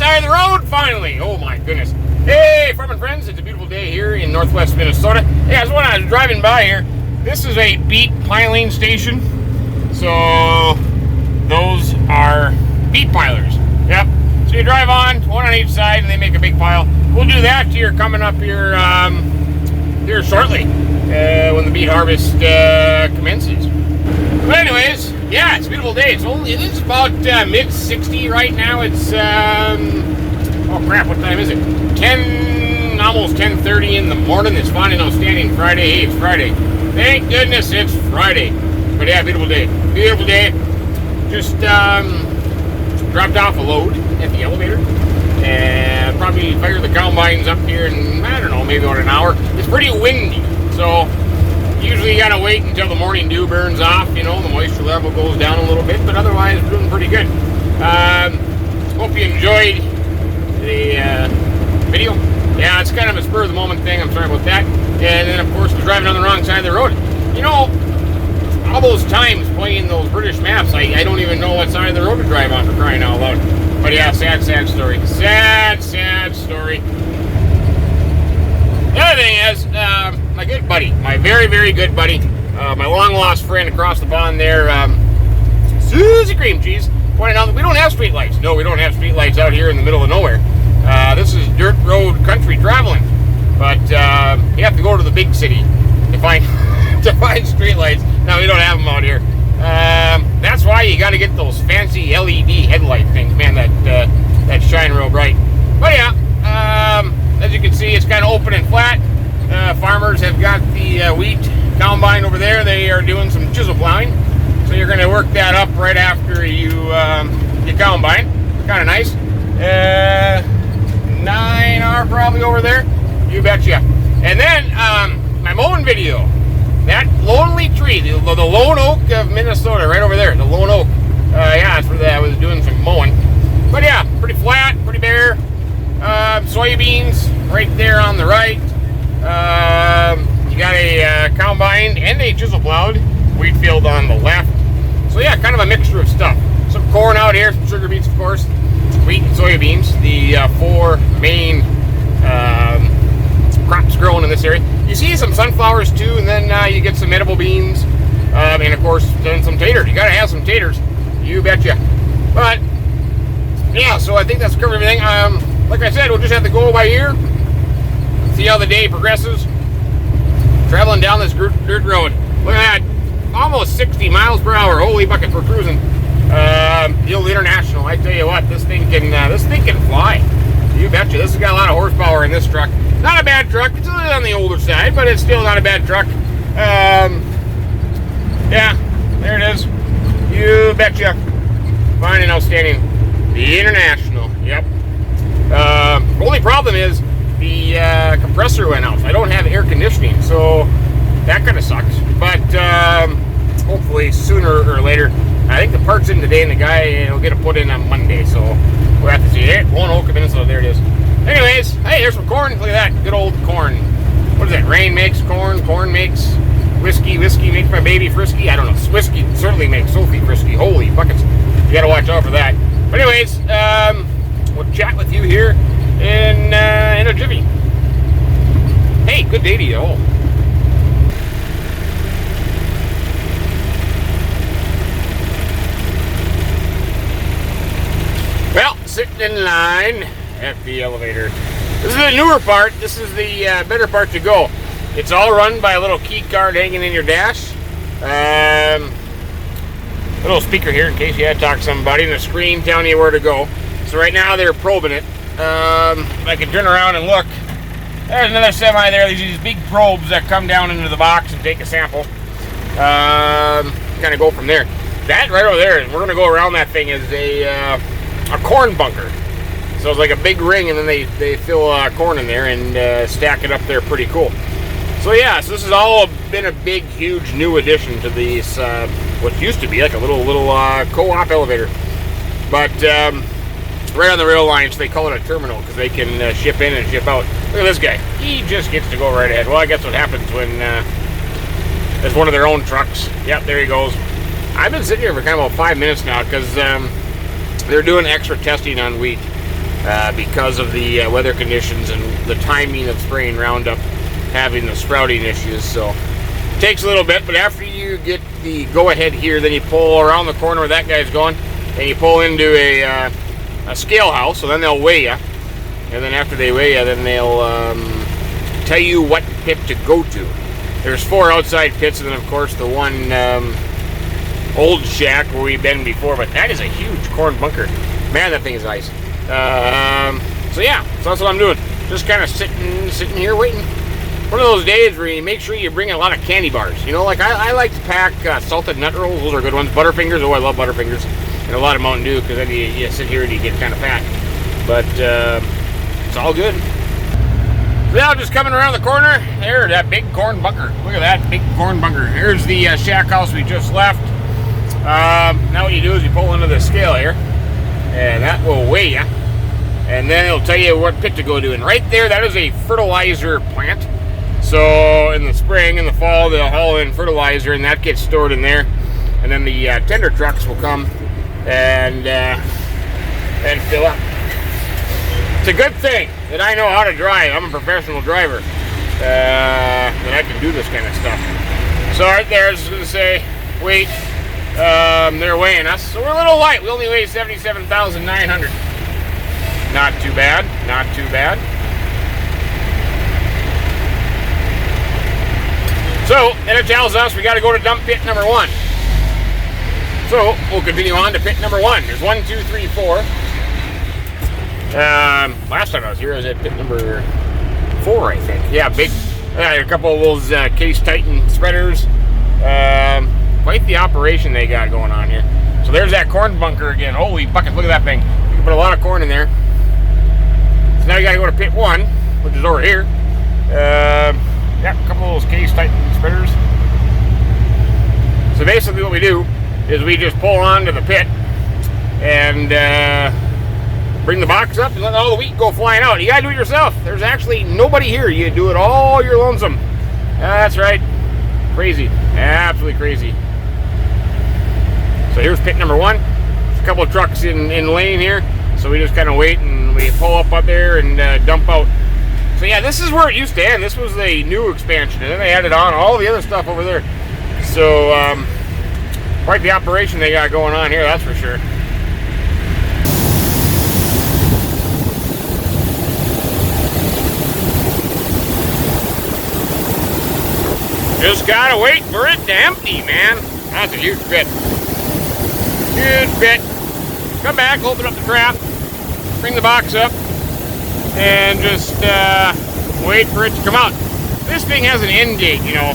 side of the road finally. Oh my goodness. Hey, farm and friends, it's a beautiful day here in northwest Minnesota. Hey, I was driving by here. This is a beet piling station. So those are beet pilers. Yep. So you drive one on each side, and they make a big pile. We'll do that here coming up here here shortly when the beet harvest commences. But anyways, yeah, it's a beautiful day. It is about mid-60 right now. It's oh crap, what time is it? 10, almost 10:30 in the morning. It's fine and outstanding Friday. Hey, it's Friday. Thank goodness it's Friday. But yeah, beautiful day. Beautiful day. Just dropped off a load at the elevator. And probably fire the combines up here in, I don't know, maybe about an hour. It's pretty windy, so usually you gotta wait until the morning dew burns off, you know, the moisture level goes down a little bit, but otherwise we're doing pretty good. Hope you enjoyed the video. Yeah, it's kind of a spur of the moment thing, I'm sorry about that. And then of course, we're driving on the wrong side of the road. You know, all those times playing those British maps, I don't even know what side of the road to drive on, for crying out loud. But yeah, sad story. Sad story. The other thing is, my good buddy, my very good buddy, my long lost friend across the pond there, Susie Cream Cheese, pointed out that we don't have street lights. No, we don't have street lights out here in the middle of nowhere. This is dirt road country traveling. But you have to go to the big city to find street lights. No, we don't have them out here. That's why you got to get those fancy LED headlight things, man, that shine real bright. But yeah, as you can see, it's kind of open and flat. Farmers have got the wheat combine over there. They are doing some chisel plowing. So you're going to work that up right after you combine. Kind of nice. 9R probably over there. You betcha. And then my mowing video. That lonely tree, the lone oak of Minnesota, right over there, the lone oak. Yeah, that's where I was doing some mowing. But yeah, pretty flat, pretty bare. Soybeans right there on the right. You got a combined and a chisel plowed wheat field on the left. So yeah, kind of a mixture of stuff. Some corn out here, some sugar beets, of course, wheat and soybeans. The four main crops growing in this area. You see some sunflowers too, and then you get some edible beans, and of course then some taters. You gotta have some taters, you betcha. But yeah, so I think that's covered everything. Like I said, we'll just have to go by ear, see how the day progresses. Traveling down this dirt road. Look at that, almost 60 miles per hour. Holy buckets, we're cruising. The old International. I tell you what, this thing can fly. You betcha. This has got a lot of horsepower in this truck. Not a bad truck. It's a little on the older side, but it's still not a bad truck. Yeah, there it is. You betcha. Fine and outstanding. The International. Yep. Only problem is the compressor went out. So I don't have air conditioning, so that kind of sucks. But hopefully sooner or later. I think the part's in today, and the guy will get it put in on Monday. So we'll have to see it. Lone Oak of Minnesota. There it is. Anyways, hey, there's some corn. Look at that. Good old corn. What is that? Rain makes corn. Corn makes whiskey. Whiskey makes my baby frisky. I don't know. Whiskey certainly makes Sophie frisky. Holy buckets. You got to watch out for that. But anyways, we'll chat with you here in a jiffy. Hey, good day to you all. Well, sitting in line at the elevator. This is the newer part. This is the better part to go. It's all run by a little key card hanging in your dash. Little speaker here in case you had to talk to somebody, and a screen telling you where to go. So right now they're probing it. I can turn around and look. There's another semi there. There's these big probes that come down into the box and take a sample. Kind of go from there. That right over there, we're going to go around that thing, is a corn bunker. So it's like a big ring, and then they fill corn in there and stack it up there. Pretty cool. So yeah, so this has all been a big, huge new addition to these, what used to be like a little co-op elevator. But right on the rail line, so they call it a terminal because they can ship in and ship out. Look at this guy. He just gets to go right ahead. Well, I guess what happens when it's one of their own trucks. Yep, there he goes. I've been sitting here for kind of about 5 minutes now because they're doing extra testing on wheat. because of the weather conditions and the timing of spraying Roundup, having the sprouting issues. So it takes a little bit, but after you get the go-ahead here, then you pull around the corner where that guy's going, and you pull into a scale house. So then they'll weigh you, and then after they weigh you, then they'll tell you what pit to go to. There's 4 outside pits, and then of course the one old shack where we've been before. But that is a huge corn bunker. Man, that thing is nice. So yeah, so that's what I'm doing. Just kind of sitting here waiting. One of those days where you make sure you bring a lot of candy bars. You know, like I like to pack salted nut rolls. Those are good ones. Butterfingers. Oh, I love Butterfingers. And a lot of Mountain Dew, because then you sit here and you get kind of fat. But it's all good. Now just coming around the corner, there, that big corn bunker. Look at that big corn bunker. Here's the shack house we just left. Now what you do is you pull into the scale here, and that will weigh you. And then it'll tell you what pit to go to. And right there, that is a fertilizer plant. So in the spring and the fall, they'll haul in fertilizer, and that gets stored in there. And then the tender trucks will come and fill up. It's a good thing that I know how to drive. I'm a professional driver. That I can do this kind of stuff. So right there, I was just going to say, weight. They're weighing us. So we're a little light. We only weigh 77,900. Not too bad. Not too bad. So, then it tells us we got to go to dump pit number 1. So, we'll continue on to pit number 1. There's 1, 2, 3, 4. Last time I was here, I was at pit number 4, I think. Yeah, big. A couple of those case tighten spreaders. Quite the operation they got going on here. So there's that corn bunker again. Holy bucket, look at that thing. You can put a lot of corn in there. So now you got to go to pit 1, which is over here. Yeah, a couple of those case tighten spreaders. So basically what we do is we just pull onto the pit and bring the box up and let all the wheat go flying out. You gotta do it yourself. There's actually nobody here. You do it all your lonesome. That's right. Crazy. Absolutely crazy. So here's pit number 1. There's a couple of trucks in lane here. So we just kind of wait and we pull up there and dump out. So yeah, this is where it used to end. This was a new expansion, and then they added on all the other stuff over there. So quite the operation they got going on here, that's for sure. Just gotta wait for it to empty, man. That's a huge pit. Huge pit. Come back, open up the trap, bring the box up, and just wait for it to come out. This thing has an end gate, you know.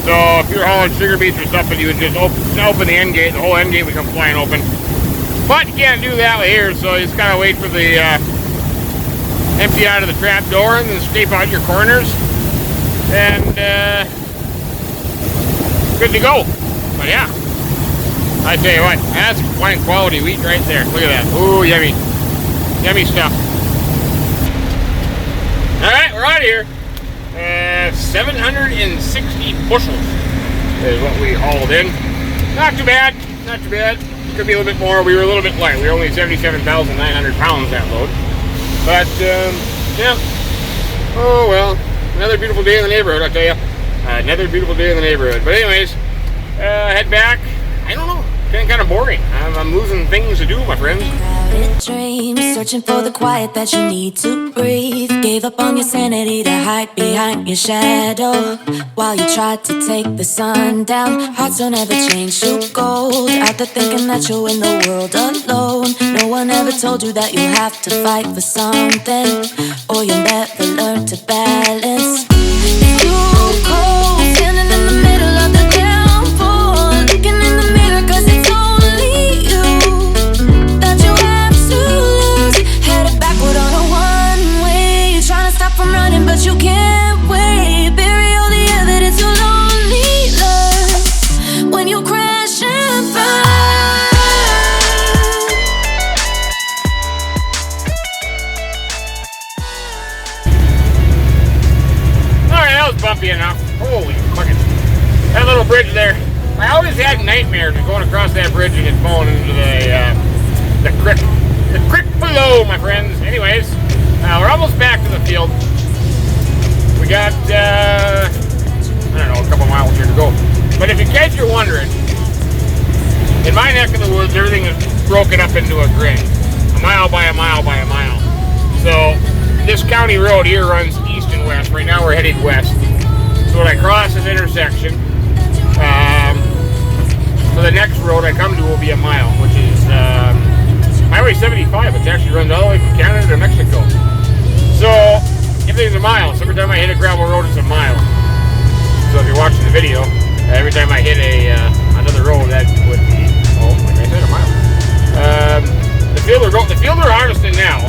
So if you're hauling sugar beets or something, you would just open the end gate. The whole end gate would come flying open. But you can't do that here, so you just gotta wait for the empty out of the trap door and then scrape out your corners, and good to go. But yeah, I tell you what, that's fine quality wheat right there. Look at that. Ooh, yummy. Yummy stuff. Alright, we're out of here. 760 bushels is what we hauled in. Not too bad. Not too bad. Could be a little bit more. We were a little bit light. We were only 77,900 pounds that load. But, yeah. Oh, well. Another beautiful day in the neighborhood, I'll tell you. Another beautiful day in the neighborhood. But anyways, head back. I don't know. Getting kind of boring. I'm losing things to do, my friends. Crowded dreams, searching for the quiet that you need to breathe. Gave up on your sanity to hide behind your shadow while you tried to take the sun down. Hearts don't ever change to gold. Out there thinking that you're in the world alone. No one ever told you that you'll have to fight for something, or you'll never learn to balance. It's too cold, standing in the middle of the downpour, looking in the mirror 'cause it's only you that you have to lose. Headed backward on a one-way, you're trying to stop from running but you can't wait. Bury all the evidence you'll only learn when you crash and burn. Alright, that was bumpy enough. Holy buckets. That little bridge there. I always had nightmares of going across that bridge and getting falling into the creek. the creek below, my friends. Anyways, we're almost back to the field. We got, I don't know, a couple miles here to go. But if you guys are wondering, in my neck of the woods, everything is broken up into a grid. A mile by a mile by a mile. So this county road here runs east and west. Right now we're headed west. So when I cross this intersection, so the next road I come to will be a mile, which is Highway 75, which actually runs all the way from Canada to Mexico. So everything's a mile. So every time I hit a gravel road, it's a mile. So if you're watching the video, every time I hit another road, that would be, like I said, a mile. The field we're harvesting now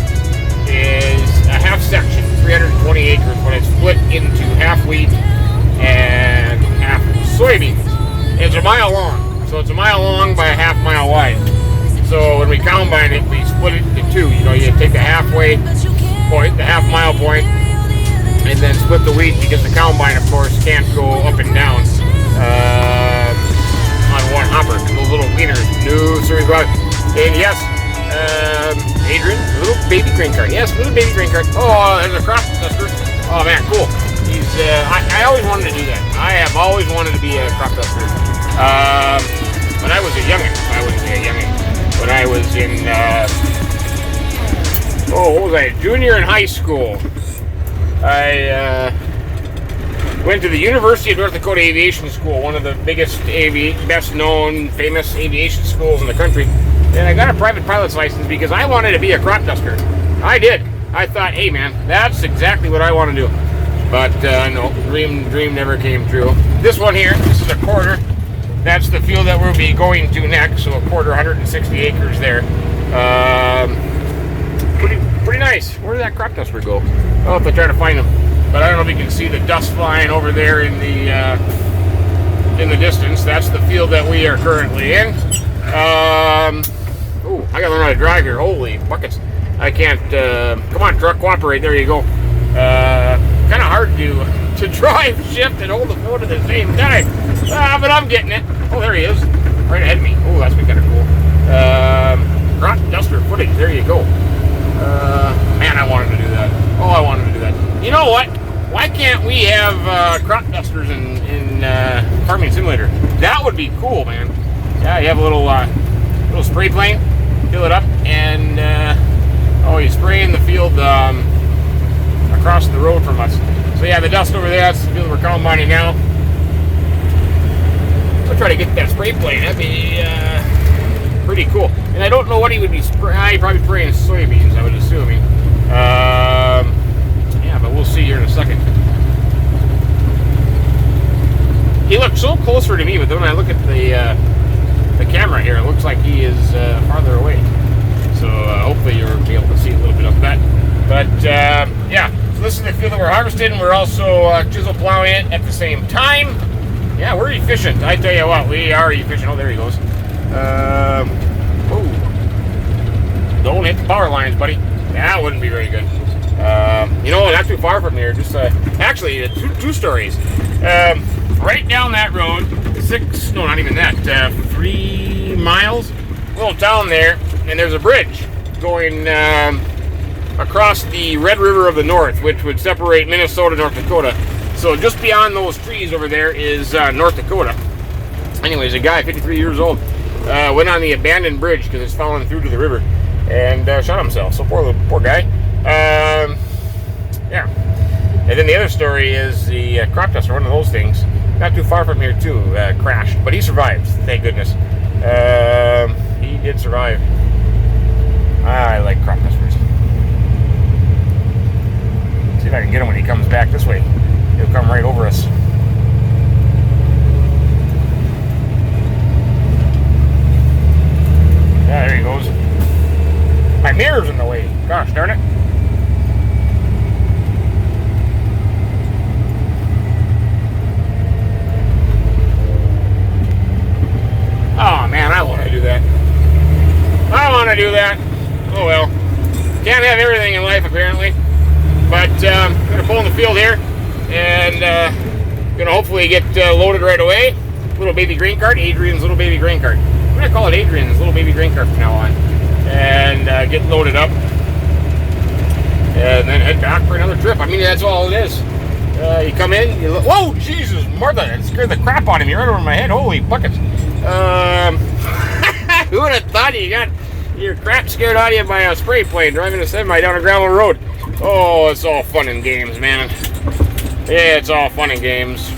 is a half section, 320 acres, but it's split into half wheat and half soybeans. It's a mile long, so it's a mile long by a half mile wide. So when we combine it, we split it into two. You know, you take the halfway point, the half mile point, and then split the wheat because the combine, of course, can't go up and down on one hopper. Those little wieners, no, sorry about it. And yes, Adrian, a little baby green card. Yes, little baby green card. Oh, there's a crop duster. Oh man, cool. He's. I always wanted to do that. I have always wanted to be a crop duster. When I was a youngin, I wouldn't say a youngin. When I was in, what was I? Junior in high school. I went to the University of North Dakota Aviation School, one of the biggest, best known, famous aviation schools in the country. And I got a private pilot's license because I wanted to be a crop duster. I did. I thought, hey man, that's exactly what I want to do. But no, dream never came true. This one here, this is a quarter. That's the field that we'll be going to next. So a quarter, 160 acres there. Pretty nice. Where did that crop duster go? I'll have to try to find him. But I don't know if you can see the dust flying over there in the distance. That's the field that we are currently in. Ooh, I gotta learn how to drive here. Holy buckets. I can't, come on truck, cooperate. There you go. Kind of hard to drive, shift, and hold the phone at the same time. But I'm getting it. Oh, there he is. Right ahead of me. Oh, that's been kind of cool. Crop duster footage. There you go. Man, I wanted to do that. Oh, I wanted to do that. You know what? Why can't we have crop dusters in Farming Simulator? That would be cool, man. Yeah, you have a little spray plane, fill it up, and you spray in the field across the road from us. So yeah, the dust over there, that's the field we're combining now. I'll try to get that spray plane. That'd be pretty cool. And I don't know what he would be spraying. Probably spraying soybeans, I would assume. Yeah, but we'll see here in a second. He looks so closer to me, but then when I look at the camera here, it looks like he is farther away. So hopefully you'll be able to see a little bit of that. But yeah, so this is the field that we're harvesting. We're also chisel plowing it at the same time. Yeah, we're efficient. I tell you what, we are efficient. Oh, there he goes. Don't hit the power lines, buddy. That wouldn't be very good. You know, not too far from here. Just actually, two stories. Right down that road, 3 miles, little town there, and there's a bridge going across the Red River of the North, which would separate Minnesota and North Dakota. So just beyond those trees over there is North Dakota. Anyways, a guy, 53 years old, went on the abandoned bridge because it's fallen through to the river and shot himself. So poor guy. Yeah. And then the other story is the crop duster, one of those things, not too far from here too, crashed. But he survived, thank goodness. He did survive. I like crop dusters. See if I can get him when he comes back this way. He'll come right over us. Yeah, there he goes. My mirror's in the way. Gosh darn it. Oh man, I want to do that. I want to do that. Oh well. Can't have everything in life apparently. But I'm going to pull in the field here and going to hopefully get loaded right away. Little baby green card, Adrian's little baby green card. I'm going to call it Adrian's little baby green card from now on. and get loaded up, and then head back for another trip. I mean, that's all it is. You come in, you look, whoa, Jesus, Martha, that scared the crap out of me right over my head. Holy buckets. Who would have thought you got your crap scared out of you by a spray plane driving a semi down a gravel road? Oh, it's all fun and games, man. Yeah, it's all fun and games.